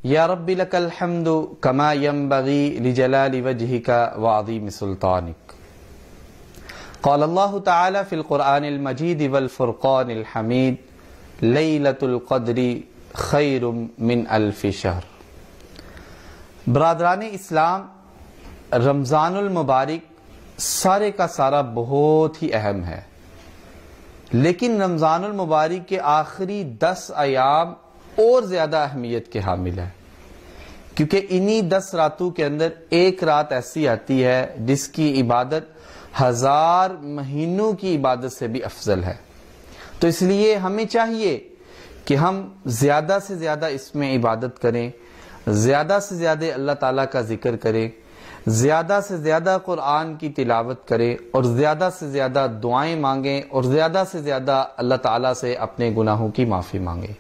یا رب لک الحمد کما ینبغی لجلال وجہک وعظیم سلطانک۔ قال اللہ تعالی فی القرآن المجید والفرقان الحمید لیلۃ القدر خیر من الف شہر۔ برادران اسلام، رمضان المبارک سارے کا سارا بہت ہی اہم ہے، لیکن رمضان المبارک کے آخری 10 ایام اور زیادہ اہمیت کے حامل ہے، کیونکہ انہی 10 راتوں کے اندر ایک رات ایسی آتی ہے جس کی عبادت 1000 مہینوں کی عبادت سے بھی افضل ہے۔ تو اس لیے ہمیں چاہیے کہ ہم زیادہ سے زیادہ اس میں عبادت کریں، زیادہ سے زیادہ اللہ تعالیٰ کا ذکر کریں، زیادہ سے زیادہ قرآن کی تلاوت کریں، اور زیادہ سے زیادہ دعائیں مانگیں، اور زیادہ سے زیادہ اللہ تعالیٰ سے اپنے گناہوں کی معافی مانگیں۔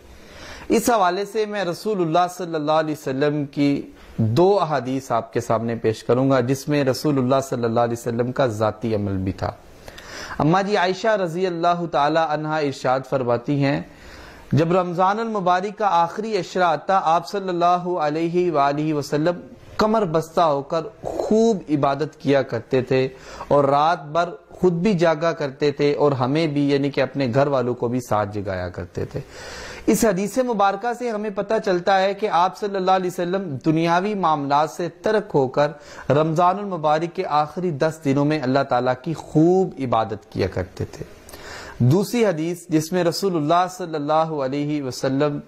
اس حوالے سے میں رسول اللہ صلی اللہ علیہ وسلم کی 2 احادیث آپ کے سامنے پیش کروں گا، جس میں رسول اللہ صلی اللہ علیہ وسلم کا ذاتی عمل بھی تھا۔ اماں جی عائشہ رضی اللہ تعالی عنہا ارشاد فرماتی ہیں، جب رمضان المبارک کا آخری عشرہ آتا، آپ صلی اللہ علیہ وآلہ وسلم کمر بستہ ہو کر خوب عبادت کیا کرتے تھے، اور رات بھر خود بھی جاگا کرتے تھے، اور ہمیں بھی یعنی کہ اپنے گھر والوں کو بھی ساتھ جگایا کرتے تھے۔ اس حدیث مبارکہ سے ہمیں پتہ چلتا ہے کہ آپ صلی اللہ علیہ وسلم دنیاوی معاملات سے ترک ہو کر رمضان المبارک کے آخری 10 دنوں میں اللہ تعالیٰ کی خوب عبادت کیا کرتے تھے۔ دوسری حدیث جس میں رسول اللہ صلی اللہ علیہ وسلم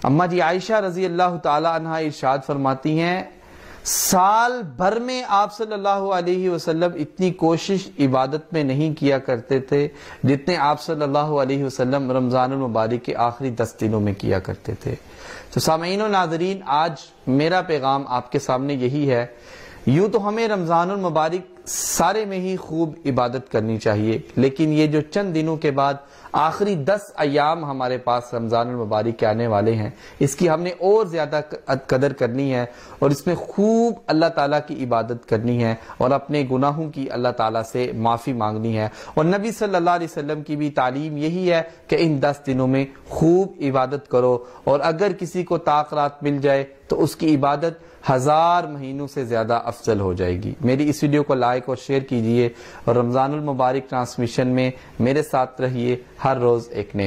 اماں جی عائشہ رضی اللہ تعالی عنہا ارشاد فرماتی ہیں، سال بھر میں آپ صلی اللہ علیہ وسلم اتنی کوشش عبادت میں نہیں کیا کرتے تھے جتنے آپ صلی اللہ علیہ وسلم رمضان المبارک کے آخری 10 دنوں میں کیا کرتے تھے۔ تو سامعین و ناظرین، آج میرا پیغام آپ کے سامنے یہی ہے، یوں تو ہمیں رمضان المبارک سارے میں ہی خوب عبادت کرنی چاہیے، لیکن یہ جو چند دنوں کے بعد آخری 10 ایام ہمارے پاس رمضان المبارک کے آنے والے ہیں، اس کی ہم نے اور زیادہ قدر کرنی ہے، اور اس میں خوب اللہ تعالیٰ کی عبادت کرنی ہے، اور اپنے گناہوں کی اللہ تعالیٰ سے معافی مانگنی ہے۔ اور نبی صلی اللہ علیہ وسلم کی بھی تعلیم یہی ہے کہ ان 10 دنوں میں خوب عبادت کرو، اور اگر کسی کو طاق رات مل جائے تو اس کی عبادت 1000 مہینوں سے زیادہ افضل ہو جائے گی۔ میری اس ویڈیو کو لائک اور شیئر کیجئے، اور رمضان المبارک ٹرانسمیشن میں میرے ساتھ رہیے، ہر روز ایک نئے